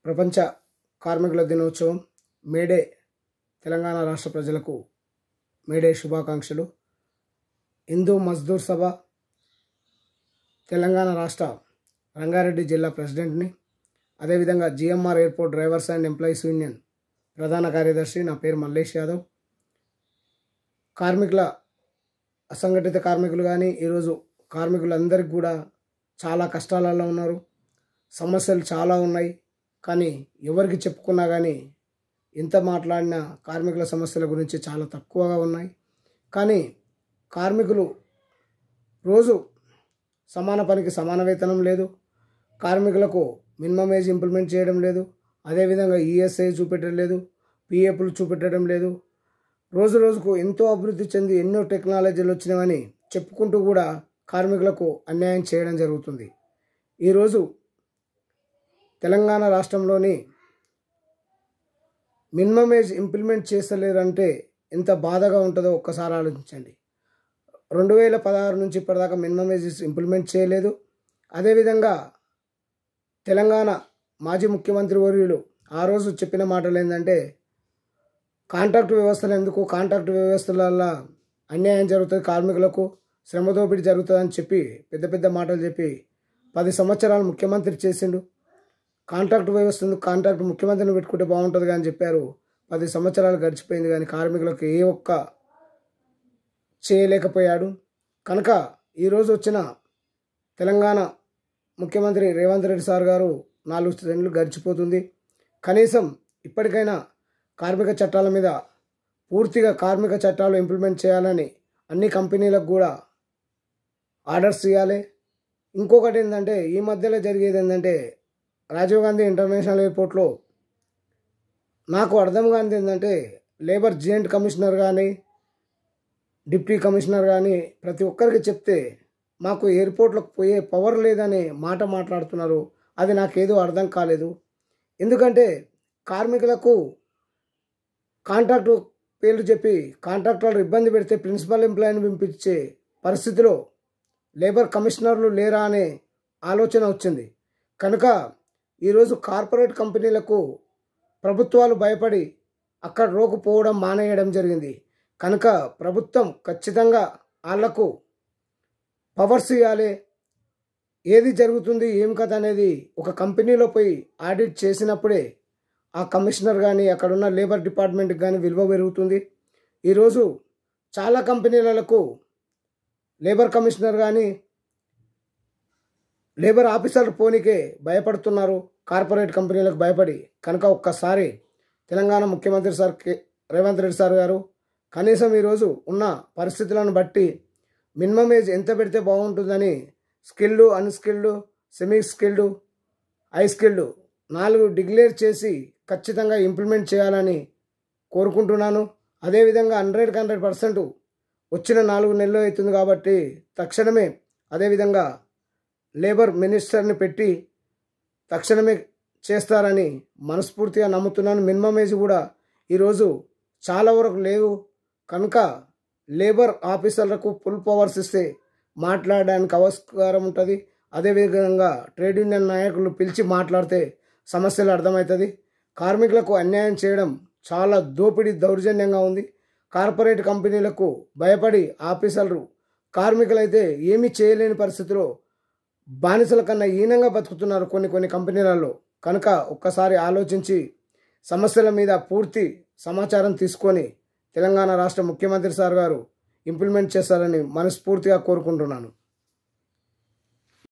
ప్రపంచ కార్మికుల దినోత్సవం మేడే తెలంగాణ రాష్ట్ర ప్రజలకు మేడే శుభాకాంక్షలు. హిందూ మజ్దూర్ సభ తెలంగాణ రాష్ట్ర రంగారెడ్డి జిల్లా ప్రెసిడెంట్ని, అదేవిధంగా GMR airport drivers and employees union ప్రధాన కార్యదర్శి. నా పేరు మల్లేష్ యాదవ్. కార్మికుల అసంఘటిత కార్మికులు కానీ ఈరోజు కార్మికులందరికీ కూడా చాలా కష్టాలలో ఉన్నారు. సమస్యలు చాలా ఉన్నాయి. కానీ ఎవరికి చెప్పుకున్నా కానీ ఎంత మాట్లాడినా కార్మికుల సమస్యల గురించి చాలా తక్కువగా ఉన్నాయి. కానీ కార్మికులు రోజు సమాన పనికి సమాన వేతనం లేదు, కార్మికులకు మినిమం ఏజ్ ఇంప్లిమెంట్ చేయడం లేదు, అదేవిధంగా ఈఎస్ఐ చూపెట్టడం లేదు, పిఎఫ్లు చూపెట్టడం లేదు. రోజు రోజుకు ఎంతో అభివృద్ధి చెంది ఎన్నో టెక్నాలజీలు వచ్చినాయని చెప్పుకుంటూ కూడా కార్మికులకు అన్యాయం చేయడం జరుగుతుంది. ఈరోజు తెలంగాణ రాష్ట్రంలోని మినిమం ఏజ్ ఇంప్లిమెంట్ చేస్తలేరంటే ఎంత బాధగా ఉంటుందో ఒక్కసారి ఆలోచించండి. 2016 నుంచి ఇప్పటిదాకా మినిమం ఏజ్ ఇంప్లిమెంట్ చేయలేదు. అదేవిధంగా తెలంగాణ మాజీ ముఖ్యమంత్రి వర్యులు ఆ రోజు చెప్పిన మాటలు ఏంటంటే, కాంట్రాక్ట్ వ్యవస్థలు ఎందుకు, కాంట్రాక్ట్ వ్యవస్థల అన్యాయం జరుగుతుంది, కార్మికులకు శ్రమ దోపిడీ జరుగుతుందని చెప్పి పెద్ద పెద్ద మాటలు చెప్పి 10 సంవత్సరాలు ముఖ్యమంత్రి చేసిండు. కాంట్రాక్ట్ వ్యవస్థ ఎందుకు, కాంట్రాక్ట్ ముఖ్యమంత్రిని పెట్టుకుంటే బాగుంటుంది కానీ చెప్పారు. 10 సంవత్సరాలు గడిచిపోయింది కానీ కార్మికులకు ఏ ఒక్క చేయలేకపోయాడు. కనుక ఈరోజు వచ్చిన తెలంగాణ ముఖ్యమంత్రి రేవంత్ రెడ్డి సార్ గారు 4 నెలలు గడిచిపోతుంది. కనీసం ఇప్పటికైనా కార్మిక చట్టాల మీద పూర్తిగా కార్మిక చట్టాలు ఇంప్లిమెంట్ చేయాలని అన్ని కంపెనీలకు కూడా ఆర్డర్స్ ఇవ్వాలి. ఇంకొకటి ఏంటంటే, ఈ మధ్యలో జరిగేది ఏంటంటే, రాజీవ్ గాంధీ ఇంటర్నేషనల్ ఎయిర్పోర్ట్లో నాకు అర్థం కానిది ఏంటంటే, లేబర్ జాయింట్ కమిషనర్ కానీ డిప్యూటీ కమిషనర్ కానీ ప్రతి ఒక్కరికి చెప్తే మాకు ఎయిర్పోర్ట్లకు పోయే పవర్ లేదనే మాట మాట్లాడుతున్నారు. అది నాకేదో అర్థం కాలేదు. ఎందుకంటే కార్మికులకు కాంట్రాక్టు పేర్లు చెప్పి కాంట్రాక్టర్లు ఇబ్బంది పెడితే ప్రిన్సిపల్ ఎంప్లాయీని పంపించే పరిస్థితిలో లేబర్ కమిషనర్లు లేరా అనే ఆలోచన వచ్చింది. కనుక ఈరోజు కార్పొరేట్ కంపెనీలకు ప్రభుత్వాలు భయపడి అక్కడ రోకుపోవడం మానేయడం జరిగింది. కనుక ప్రభుత్వం ఖచ్చితంగా వాళ్లకు పవర్స్ ఇవ్వాలి. ఏది జరుగుతుంది ఏం కథ అనేది ఒక కంపెనీలో పోయి ఆడిట్ చేసినప్పుడే ఆ కమిషనర్ కానీ అక్కడున్న లేబర్ డిపార్ట్మెంట్కి కానీ విలువ పెరుగుతుంది. ఈరోజు చాలా కంపెనీలకు లేబర్ కమిషనర్ కానీ లేబర్ ఆఫీసర్ పోనీకే భయపడుతున్నారు, కార్పొరేట్ కంపెనీలకు భయపడి. కనుక ఒక్కసారి తెలంగాణ ముఖ్యమంత్రి సార్ రేవంత్ రెడ్డి సార్ గారు కనీసం ఈరోజు ఉన్న పరిస్థితులను బట్టి మినిమం ఏజ్ ఎంత పెడితే బాగుంటుందని skilled, unskilled, semi skilled, high skilled 4 declare చేసి ఖచ్చితంగా ఇంప్లిమెంట్ చేయాలని కోరుకుంటున్నాను. అదేవిధంగా 100% వచ్చిన 4 నెలలు అవుతుంది కాబట్టి తక్షణమే అదేవిధంగా లేబర్ మినిస్టర్ని పెట్టి తక్షణమే చేస్తారని మనస్ఫూర్తిగా నమ్ముతున్నాను. మినిమం ఏజ్ కూడా ఈరోజు చాలా వరకు లేవు. కనుక లేబర్ ఆఫీసర్లకు ఫుల్ పవర్స్ ఇస్తే మాట్లాడడానికి అవకాశం ఉంటుంది. అదేవిధంగా ట్రేడ్ యూనియన్ నాయకులు పిలిచి మాట్లాడితే సమస్యలు అర్థమవుతుంది. కార్మికులకు అన్యాయం చేయడం చాలా దోపిడీ దౌర్జన్యంగా ఉంది. కార్పొరేట్ కంపెనీలకు భయపడి ఆఫీసర్లు కార్మికులైతే ఏమీ చేయలేని పరిస్థితిలో బానిసల కన్నా హీనంగా బతుకుతున్నారు కొన్ని కంపెనీలలో. కనుక ఒక్కసారి ఆలోచించి సమస్యల మీద పూర్తి సమాచారం తీసుకొని తెలంగాణ రాష్ట్ర ముఖ్యమంత్రి సార్ గారు ఇంప్లిమెంట్ చేస్తారని మనస్ఫూర్తిగా కోరుకుంటున్నాను.